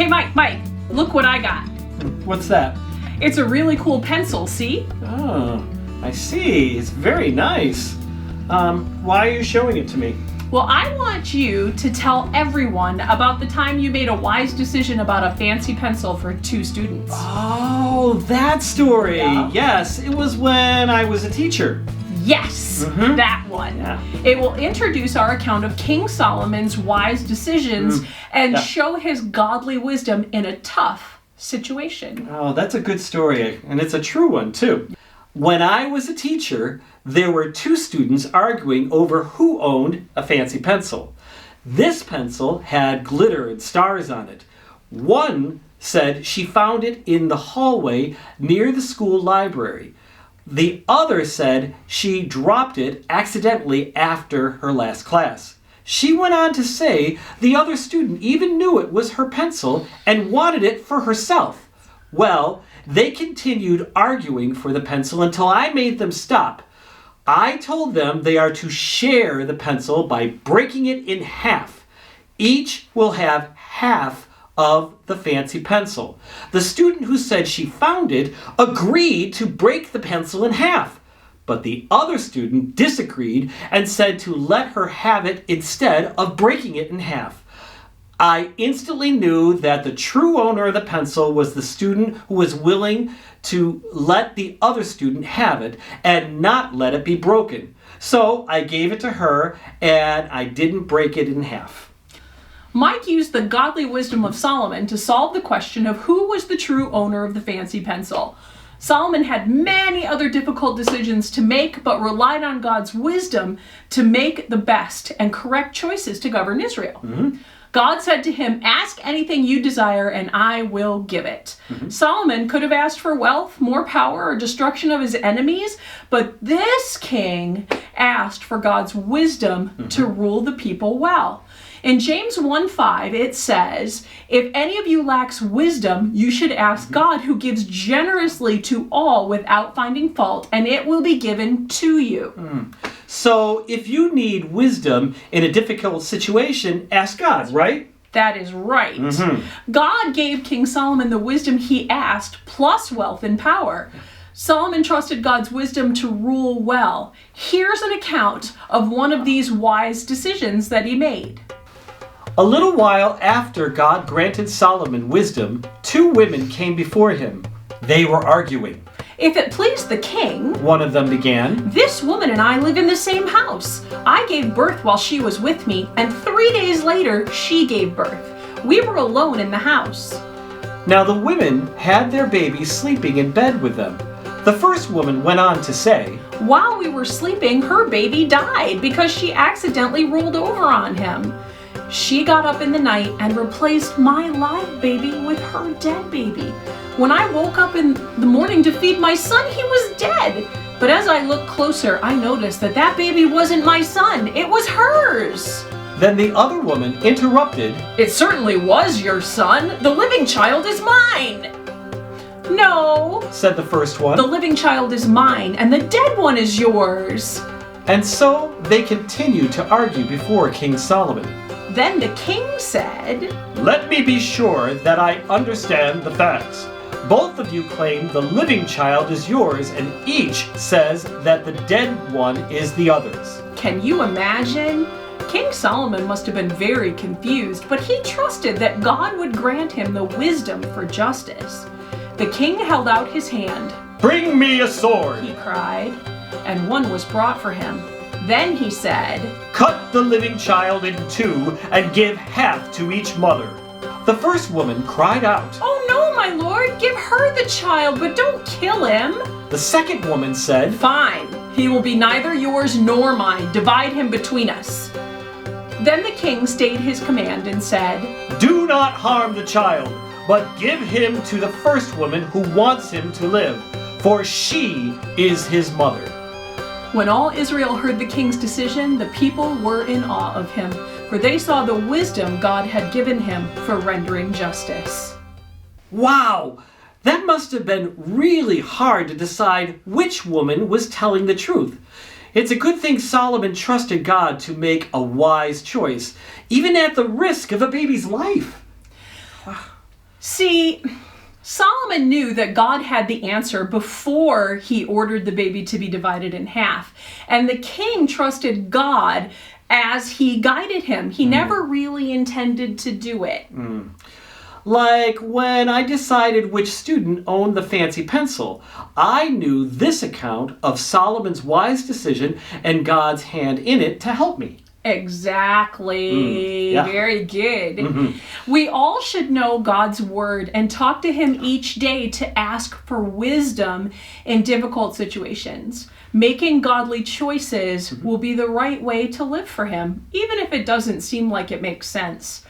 Hey, Mike, look what I got. What's that? It's a really cool pencil, see? Oh, I see. It's very nice. Why are you showing it to me? Well, I want you to tell everyone about the time you made a wise decision about a fancy pencil for 2 students. Oh, that story. Yeah. Yes, it was when I was a teacher. Yes, that one. Yeah. It will introduce our account of King Solomon's wise decisions and show his godly wisdom in a tough situation. Oh, that's a good story, and it's a true one, too. When I was a teacher, there were 2 students arguing over who owned a fancy pencil. This pencil had glitter and stars on it. One said she found it in the hallway near the school library. The other said she dropped it accidentally after her last class. She went on to say the other student even knew it was her pencil and wanted it for herself. Well, they continued arguing for the pencil until I made them stop. I told them they are to share the pencil by breaking it in half. Each will have half of the fancy pencil. The student who said she found it agreed to break the pencil in half, but the other student disagreed and said to let her have it instead of breaking it in half. I instantly knew that the true owner of the pencil was the student who was willing to let the other student have it and not let it be broken. So I gave it to her and I didn't break it in half. Mike used the godly wisdom of Solomon to solve the question of who was the true owner of the fancy pencil. Solomon had many other difficult decisions to make, but relied on God's wisdom to make the best and correct choices to govern Israel. God said to him, "Ask anything you desire and I will give it." Solomon could have asked for wealth, more power, or destruction of his enemies, but this king asked for God's wisdom to rule the people well. In James 1:5, it says, "If any of you lacks wisdom, you should ask God, who gives generously to all without finding fault, and it will be given to you." So if you need wisdom in a difficult situation, ask God, right? That is right. God gave King Solomon the wisdom he asked, plus wealth and power. Solomon trusted God's wisdom to rule well. Here's an account of one of these wise decisions that he made. A little while after God granted Solomon wisdom, 2 women came before him. They were arguing. "If it pleased the king," one of them began, "this woman and I live in the same house. I gave birth while she was with me, and 3 days later she gave birth. We were alone in the house." Now the women had their baby sleeping in bed with them. The first woman went on to say, "While we were sleeping, her baby died because she accidentally rolled over on him. She got up in the night and replaced my live baby with her dead baby. When I woke up in the morning to feed my son, he was dead. But as I looked closer, I noticed that that baby wasn't my son. It was hers." Then the other woman interrupted, "It certainly was your son. The living child is mine." "No," said the first one. "the living child is mine, and the dead one is yours." And so they continued to argue before King Solomon. Then the king said, "Let me be sure that I understand the facts. Both of you claim the living child is yours, and each says that the dead one is the other's." Can you imagine? King Solomon must have been very confused, but he trusted that God would grant him the wisdom for justice. The king held out his hand. "Bring me a sword," he cried, and one was brought for him. Then he said, "Cut the living child in 2 and give half to each mother." The first woman cried out, "Oh no, my lord, give her the child, but don't kill him." The second woman said, "Fine, he will be neither yours nor mine. Divide him between us." Then the king stayed his command and said, "Do not harm the child, but give him to the first woman who wants him to live, for she is his mother." When all Israel heard the king's decision, the people were in awe of him, for they saw the wisdom God had given him for rendering justice. Wow! That must have been really hard to decide which woman was telling the truth. It's a good thing Solomon trusted God to make a wise choice, even at the risk of a baby's life. See, Solomon knew that God had the answer before he ordered the baby to be divided in half. And the king trusted God as he guided him. He never really intended to do it. Like when I decided which student owned the fancy pencil, I knew this account of Solomon's wise decision and God's hand in it to help me. Exactly. Yeah. Very good. We all should know God's word and talk to him each day to ask for wisdom in difficult situations. Making godly choices will be the right way to live for him, even if it doesn't seem like it makes sense.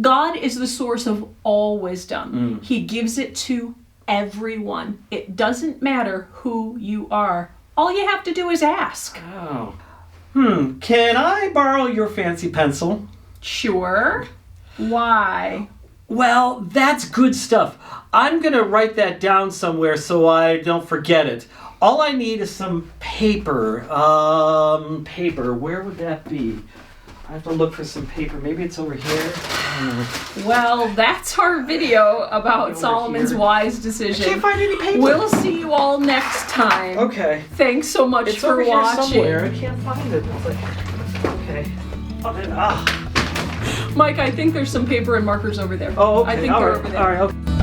God is the source of all wisdom. He gives it to everyone. It doesn't matter who you are. All you have to do is ask. Oh. Can I borrow your fancy pencil? Sure. Why? Well, that's good stuff. I'm going to write that down somewhere so I don't forget it. All I need is some paper. Paper. Where would that be? I have to look for some paper. Maybe it's over here. Well, that's our video about Over Solomon's here. wise I decision. can't find any paper. We'll see you all next time. Okay. Thanks so much It's for over here watching. somewhere. I can't find it. It's like, okay. Mike, I think there's some paper and markers over there. Oh, okay. I think All they're right. over there. All right. Okay.